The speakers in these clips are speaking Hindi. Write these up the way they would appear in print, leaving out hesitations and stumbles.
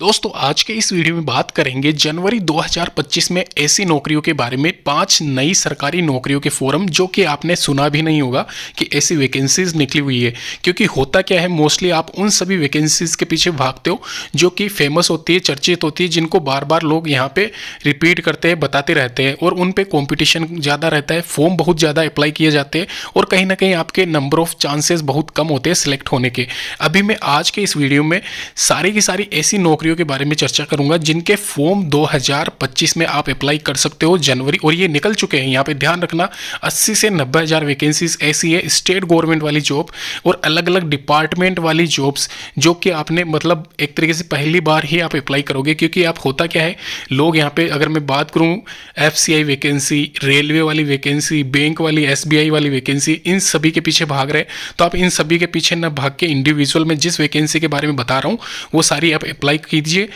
दोस्तों आज के इस वीडियो में बात करेंगे जनवरी 2025 में ऐसी नौकरियों के बारे में 5 नई सरकारी नौकरियों के फॉर्म जो कि आपने सुना भी नहीं होगा कि ऐसी वैकेंसीज निकली हुई है। क्योंकि होता क्या है, मोस्टली आप उन सभी वैकेंसीज के पीछे भागते हो जो कि फेमस होती है, चर्चित होती है, जिनको बार बार लोग यहाँ पे रिपीट करते हैं, बताते रहते हैं और उन पे कॉम्पिटिशन ज़्यादा रहता है, फॉर्म बहुत ज़्यादा अप्लाई किए जाते हैं और कहीं ना कहीं आपके नंबर ऑफ चांसेस बहुत कम होते हैं सिलेक्ट होने के। अभी मैं आज के इस वीडियो में सारी की सारी ऐसी नौकरियों के बारे में चर्चा करूंगा जिनके फॉर्म 2025 में आप अप्लाई कर सकते हो जनवरी, और ये निकल चुके हैं। यहाँ पे ध्यान रखना 80 से 90 हज़ार वैकेंसीज ऐसी है, स्टेट गवर्नमेंट वाली जॉब और अलग अलग डिपार्टमेंट वाली जॉब्स जो कि आपने मतलब एक तरीके से पहली बार ही आप अप्लाई करोगे। क्योंकि आप होता क्या है, लोग यहाँ पे अगर मैं बात करूँ FCI वैकेंसी, रेलवे वाली वैकेंसी, बैंक वाली, SBI वाली वैकेंसी, इन सभी के पीछे भाग रहे हैं। तो आप इन सभी के पीछे न भाग के इंडिविजुअल में जिस वैकेंसी के बारे में बता रहा हूँ वो सारी आप अप्लाई कीजिए।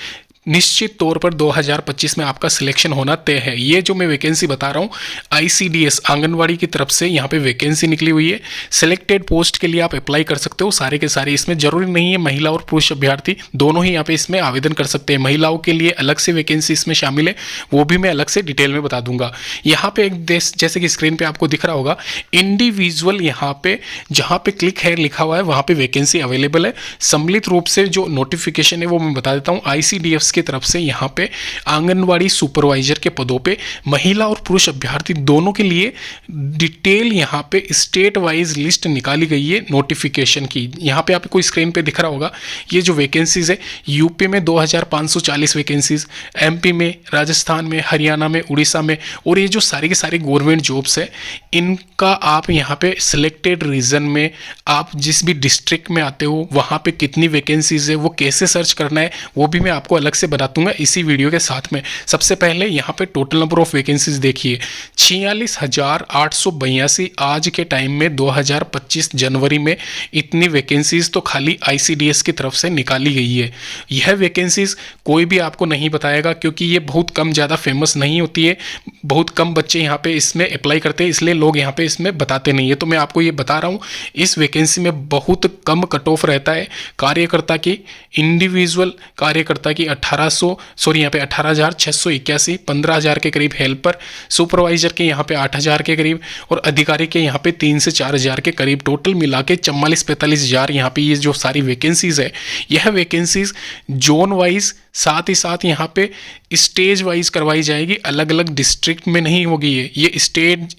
निश्चित तौर पर 2025 में आपका सिलेक्शन होना तय है। ये जो मैं वैकेंसी बता रहा हूँ ICDS आंगनवाड़ी की तरफ से यहाँ पे वैकेंसी निकली हुई है। सिलेक्टेड पोस्ट के लिए आप अप्लाई कर सकते हो सारे के सारे। इसमें जरूरी नहीं है महिला और पुरुष अभ्यर्थी दोनों ही यहाँ पे इसमें आवेदन कर सकते हैं। महिलाओं के लिए अलग से वैकेंसी इसमें शामिल है, वो भी मैं अलग से डिटेल में बता दूंगा। यहाँ पे एक देश जैसे कि स्क्रीन पे आपको दिख रहा होगा इंडिविजुअल, यहाँ पे जहाँ पे क्लिक है लिखा हुआ है वहाँ पे वैकेंसी अवेलेबल है। सम्मिलित रूप से जो नोटिफिकेशन है वो मैं बता देता हूँ। ICDS की तरफ से यहाँ पे आंगनवाड़ी सुपरवाइजर के पदों पे महिला और पुरुष अभ्यर्थी दोनों के लिए डिटेल यहाँ पे स्टेट वाइज लिस्ट निकाली गई है नोटिफिकेशन की। यहाँ पे आपको स्क्रीन पे दिख रहा होगा ये जो वैकेंसीज है। यूपी में 2540 वैकेंसीज, MP में, राजस्थान में, हरियाणा में, उड़ीसा में, और ये जो सारी की सारी गवर्नमेंट जॉब्स है इनका आप यहाँ पे सिलेक्टेड रीजन में आप जिस भी डिस्ट्रिक्ट में आते हो वहाँ पे कितनी वैकेंसीज है वो कैसे सर्च करना है वो भी मैं आपको अलग से बता दूंगा इसी वीडियो के साथ में। सबसे पहले यहाँ पे टोटल नंबर ऑफ वैकेंसीज देखिए 46,882 आज के टाइम में 2025 जनवरी में इतनी वैकेंसीज तो खाली ICDS की तरफ से निकाली गई है। यह वैकेंसीज कोई भी आपको नहीं बताएगा क्योंकि ये बहुत कम ज़्यादा फेमस नहीं होती है, बहुत कम बच्चे यहाँ पे इसमें अप्लाई करते हैं, इसलिए लोग यहाँ पे इसमें बताते नहीं है। तो मैं आपको ये बता रहा हूँ इस वैकेंसी में बहुत कम कट ऑफ रहता है। कार्यकर्ता की, इंडिविजुअल कार्यकर्ता की 18,681, 15,000 के करीब हेल्पर, सुपरवाइजर के यहाँ पे 8,000 के करीब और अधिकारी के यहाँ पे 3 से 4,000 के करीब, टोटल मिला के 44-45 हज़ार यहाँ पे ये जो सारी वैकेंसीज है। यह वैकेंसीज जोन वाइज साथ ही साथ यहाँ पे स्टेज वाइज करवाई जाएगी, अलग अलग डिस्ट्रिक्ट में नहीं होगी। ये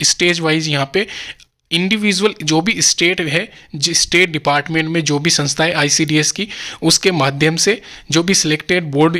स्टेज वाइज यहाँ पे इंडिविजुअल जो भी स्टेट है, स्टेट डिपार्टमेंट में जो भी संस्था है ICDS की, उसके माध्यम से जो भी सिलेक्टेड बोर्ड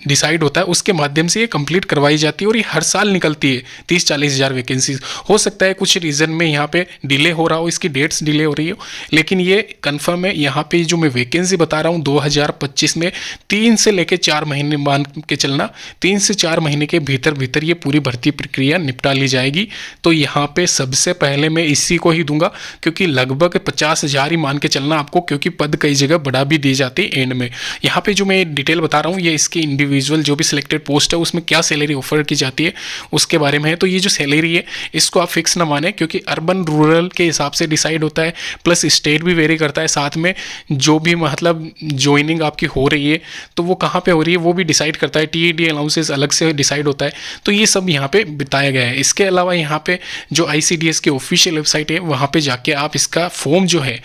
डिसाइड होता है उसके माध्यम से ये कंप्लीट करवाई जाती है और ये हर साल निकलती है 30-40 हज़ार वैकेंसीज। हो सकता है कुछ रीज़न में यहाँ पे डिले हो रहा हो, इसकी डेट्स डिले हो रही हो, लेकिन ये कन्फर्म है। यहाँ पे जो मैं वैकेंसी बता रहा हूँ 2025 में 3 से लेकर 4 महीने मान के चलना, 3 से 4 महीने के भीतर ये पूरी भर्ती प्रक्रिया निपटा ली जाएगी। तो यहाँ पे सबसे पहले मैं इसी को ही दूंगा क्योंकि लगभग 50,000 ही मान के चलना आपको, क्योंकि पद कई जगह बढ़ा भी दी जाती है एंड में। यहाँ पे जो मैं डिटेल बता रहा हूँ ये इसकी इंडिविजुअल जो भी सिलेक्टेड पोस्ट है उसमें क्या सैलरी ऑफर की जाती है उसके बारे में है। तो ये जो सैलरी है इसको आप फिक्स ना माने क्योंकि अर्बन रूरल के हिसाब से डिसाइड होता है, प्लस स्टेट भी वेरी करता है। साथ में जो भी मतलब ज्वाइनिंग आपकी हो रही है तो वो कहाँ पे हो रही है वो भी डिसाइड करता है। TED अलाउंसेस अलग से डिसाइड होता है। तो ये सब यहाँ पे बताया गया है। इसके अलावा यहाँ पे जो ICDS की ऑफिशियल वेबसाइट है वहां पे जाके आप इसका फॉर्म जो है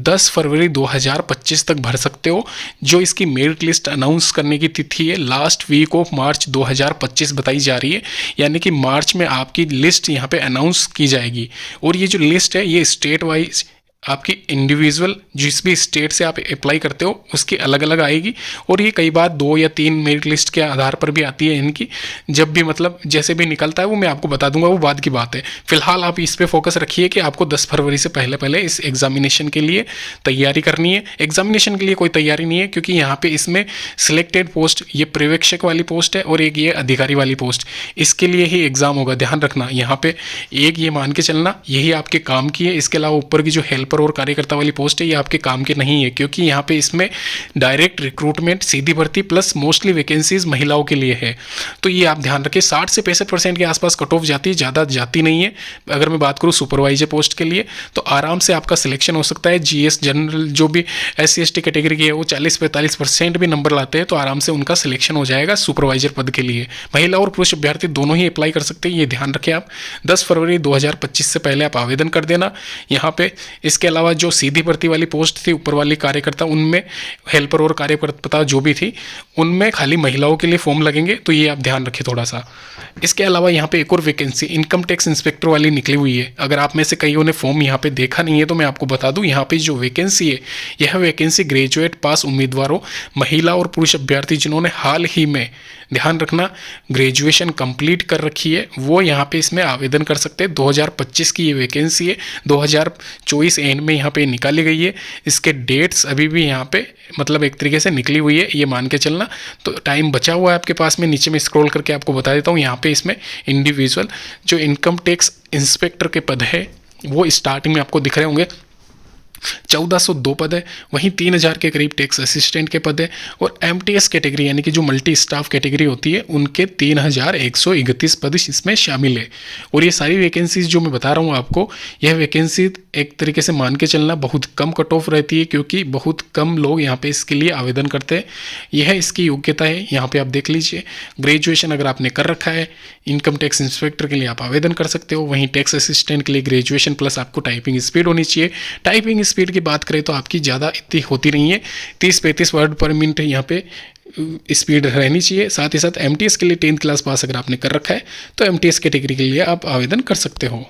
10 फरवरी 2025 तक भर सकते हो। जो इसकी मेरिट लिस्ट अनाउंस करने की तिथि है लास्ट वीक ऑफ मार्च 2025 बताई जा रही है, यानी कि मार्च में आपकी लिस्ट यहाँ पे अनाउंस की जाएगी। और ये जो लिस्ट है ये स्टेट वाइज आपकी इंडिविजुअल जिस भी स्टेट से आप अप्लाई करते हो उसकी अलग अलग आएगी और ये कई बार 2 या 3 मेरिट लिस्ट के आधार पर भी आती है इनकी। जब भी मतलब जैसे भी निकलता है वो मैं आपको बता दूंगा, वो बाद की बात है। फिलहाल आप इस पे फोकस रखिए कि आपको 10 फरवरी से पहले इस एग्जामिनेशन के लिए तैयारी करनी है। एग्जामिनेशन के लिए कोई तैयारी नहीं है क्योंकि यहाँ पे इसमें सिलेक्टेड पोस्ट, ये पर्यवेक्षक वाली पोस्ट है और एक ये अधिकारी वाली पोस्ट, इसके लिए ही एग्जाम होगा। ध्यान रखना यहाँ पे एक ये मान के चलना यही आपके काम की है। इसके अलावा ऊपर की जो हेल्प हेल्पर और कार्यकर्ता वाली पोस्ट है, ये आपके काम के नहीं है, क्योंकि यहाँ पे इसमें डायरेक्ट रिक्रूटमेंट, सीधी भर्ती प्लस मोस्टली वैकेंसीज महिलाओं के लिए है। तो ये आप ध्यान रखें, 60 से 65% के आसपास कट ऑफ जाती है, ज़्यादा जाती नहीं है। अगर मैं बात करूँ सुपरवाइजर पोस्ट के लिए तो आराम से आपका सिलेक्शन हो सकता है। जीएस जनरल जो भी SC ST कैटेगरी की है वो 40-45% भी नंबर लाते हैं तो आराम से उनका सिलेक्शन हो जाएगा सुपरवाइजर पद के लिए। महिला और पुरुष अभ्यर्थी दोनों ही अप्लाई कर सकते हैं, ये ध्यान रखें आप। 10 फरवरी 2025 से पहले आप आवेदन कर देना यहाँ पे। इसके अलावा जो सीधी भर्ती वाली पोस्ट थी ऊपर वाली कार्यकर्ता, उनमें हेल्पर और कार्यकर्ता जो भी थी उनमें खाली महिलाओं के लिए फॉर्म लगेंगे, तो ये आप ध्यान रखें थोड़ा सा। इसके अलावा यहाँ पे एक और वैकेंसी इनकम टैक्स इंस्पेक्टर वाली निकली हुई है। अगर आप में से कईयों ने फॉर्म यहाँ पे देखा नहीं है तो मैं आपको बता दूं, यहाँ पे जो वैकेंसी है यह वैकेंसी ग्रेजुएट पास उम्मीदवारों, महिला और पुरुष अभ्यर्थी जिन्होंने हाल ही में, ध्यान रखना, ग्रेजुएशन कंप्लीट कर रखी है वो यहाँ पे इसमें आवेदन कर सकते हैं। 2025 की ये वैकेंसी है, 2024 एंड में यहाँ पे निकाली गई है। इसके डेट्स अभी भी यहाँ पे मतलब एक तरीके से निकली हुई है, ये मान के चलना। तो टाइम बचा हुआ है आपके पास में, नीचे में स्क्रॉल करके आपको बता देता हूँ। यहाँ पे इसमें इंडिविजुअल जो इनकम टैक्स इंस्पेक्टर के पद है वो स्टार्टिंग में आपको दिख रहे होंगे, 1402 पद है। वहीं 3000 के करीब टैक्स असिस्टेंट के पद है, और MTS कैटेगरी यानी कि जो मल्टी स्टाफ कैटेगरी होती है उनके 3131 पद इसमें शामिल है। और ये सारी वैकेंसीज जो मैं बता रहा हूँ आपको, यह वैकेंसी एक तरीके से मान के चलना बहुत कम कट ऑफ रहती है, क्योंकि बहुत कम लोग यहाँ पे इसके लिए आवेदन करते हैं। यह इसकी योग्यता है, यहाँ पे आप देख लीजिए। ग्रेजुएशन अगर आपने कर रखा है, इनकम टैक्स इंस्पेक्टर के लिए आप आवेदन कर सकते हो। वहीं टैक्स असिस्टेंट के लिए ग्रेजुएशन प्लस आपको टाइपिंग स्पीड होनी चाहिए। टाइपिंग स्पीड की बात करें तो आपकी ज़्यादा इतनी होती नहीं है, 30-35 वर्ड पर मिनट यहाँ पे स्पीड रहनी चाहिए। साथ ही साथ MTS के लिए 10th क्लास पास अगर आपने कर रखा है तो MTS कैटेगरी के लिए आप आवेदन कर सकते हो।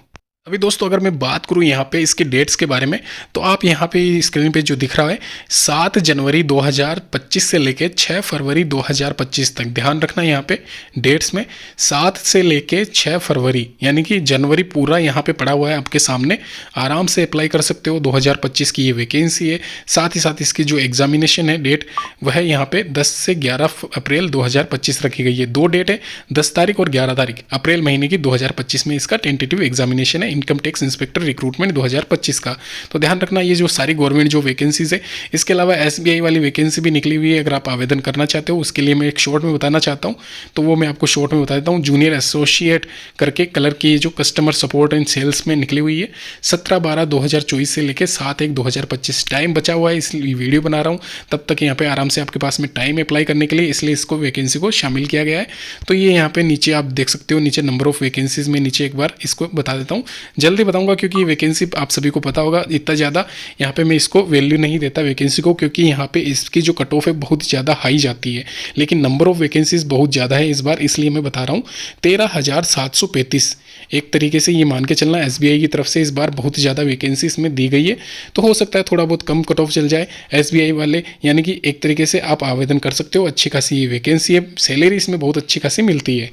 अभी दोस्तों अगर मैं बात करूं यहाँ पे इसके डेट्स के बारे में, तो आप यहाँ पे स्क्रीन पे जो दिख रहा है 7 जनवरी 2025 से लेके 6 फरवरी 2025 तक, ध्यान रखना यहाँ पे डेट्स में 7 से लेके 6 फरवरी, यानी कि जनवरी पूरा यहाँ पे पड़ा हुआ है आपके सामने। आराम से अप्लाई कर सकते हो, 2025 की ये वैकेंसी है। साथ ही साथ इसकी जो एग्जामिनेशन है डेट वह यहाँ पे 10 से 11 अप्रैल 2025 रखी गई है। 2 डेट है, 10 तारीख और 11 तारीख अप्रैल महीने की 2025 में इसका टेंटेटिव एग्जामिनेशन है इनकम टैक्स इंस्पेक्टर रिक्रूटमेंट 2025 का। तो ध्यान रखना ये जो सारी गवर्नमेंट जो वैकेंसीज है। इसके अलावा SBI वाली वैकेंसी भी निकली हुई है, अगर आप आवेदन करना चाहते हो उसके लिए मैं एक शॉर्ट में बताना चाहता हूँ, तो वो मैं आपको शॉर्ट में बता देता हूँ। जूनियर एसोसिएट करके कलर की जो कस्टमर सपोर्ट एंड सेल्स में निकली हुई है, 17/12/2024 से लेकर 7/1/2025 टाइम बचा हुआ है, इसलिए वीडियो बना रहा हूँ। तब तक यहाँ पे आराम से आपके पास में टाइम अप्लाई करने के लिए, इसलिए इसको वैकेंसी को शामिल किया गया है। तो ये यहाँ पे नीचे आप देख सकते हो, नीचे नंबर ऑफ वैकेंसीज में नीचे एक बार इसको बता देता हूँ, जल्दी बताऊंगा क्योंकि ये वैकेंसी आप सभी को पता होगा। इतना ज़्यादा यहाँ पे मैं इसको वैल्यू नहीं देता वैकेंसी को, क्योंकि यहाँ पे इसकी जो कट ऑफ है बहुत ज़्यादा हाई जाती है, लेकिन नंबर ऑफ वैकेंसीज बहुत ज़्यादा है इस बार, इसलिए मैं बता रहा हूँ 13,735। एक तरीके से ये मान के चलना SBI की तरफ से इस बार बहुत ज़्यादा वैकेंसी इसमें दी गई है। तो हो सकता है थोड़ा बहुत कम कट ऑफ चल जाए SBI वाले, यानी कि एक तरीके से आप आवेदन कर सकते हो। अच्छी खासी ये वैकेंसी है, सैलरी इसमें बहुत अच्छी खासी मिलती है।